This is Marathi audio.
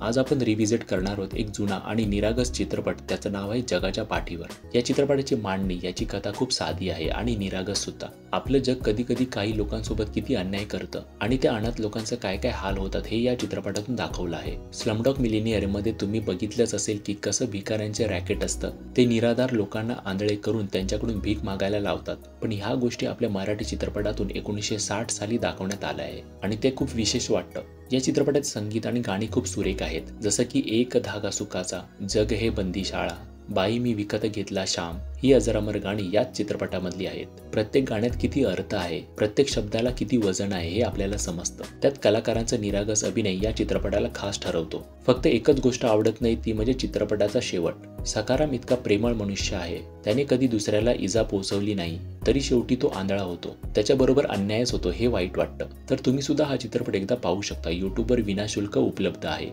आज आपण रिव्हिजिट करणार आहोत एक जुना आणि निरागस चित्रपट, त्याचं नाव आहे जगाच्या पाठीवर। या चित्रपटाची मांडणी, याची कथा खूप साधी आहे आणि निरागस सुद्धा। आपलं जग कधी कधी काही लोकांसोबत किती अन्याय करतं आणि त्या अनाथ लोकांचं काय काय हाल होतात हे या चित्रपटातून दाखवलं आहे। स्लमडॉग मिलेनियर मध्ये तुम्ही बघितलंच असेल की कसं भिकाऱ्यांचे रॅकेट असतं, ते निराधार लोकांना आंधळे करून त्यांच्याकडून भीक मागायला लावतात। पण ह्या गोष्टी आपल्या मराठी चित्रपटातून 1960 साली दाखवण्यात आल्या आहे आणि ते खूप विशेष वाटतं। या चित्रपटात संगीत आणि गाणी खूप सुरेख आहेत, जसं की एक धागा सुखाचा, जग हे बंदीशाळा, बाई मी विकत घेतला श्याम, ही अजरामर गाणी याच चित्रपटामधली आहेत। प्रत्येक गाण्यात किती अर्थ आहे, प्रत्येक शब्दाला किती वजन आहे हे आपल्याला समजतं। त्यात कलाकारांचा निरागस अभिनय या चित्रपटाला खास ठरवतो। फक्त एकच गोष्ट आवडत नाही, ती म्हणजे चित्रपटाचा शेवट। सकाराम इतका प्रेमळ मनुष्य आहे, त्याने कधी दुसऱ्याला इजा पोहोचवली नाही, तरी शेवटी तो आंधळा होतो, त्याच्याबरोबर अन्यायच होतो हे वाईट वाटतं। तर तुम्ही सुद्धा हा चित्रपट एकदा पाहू शकता, यूट्यूबवर विनाशुल्क उपलब्ध आहे।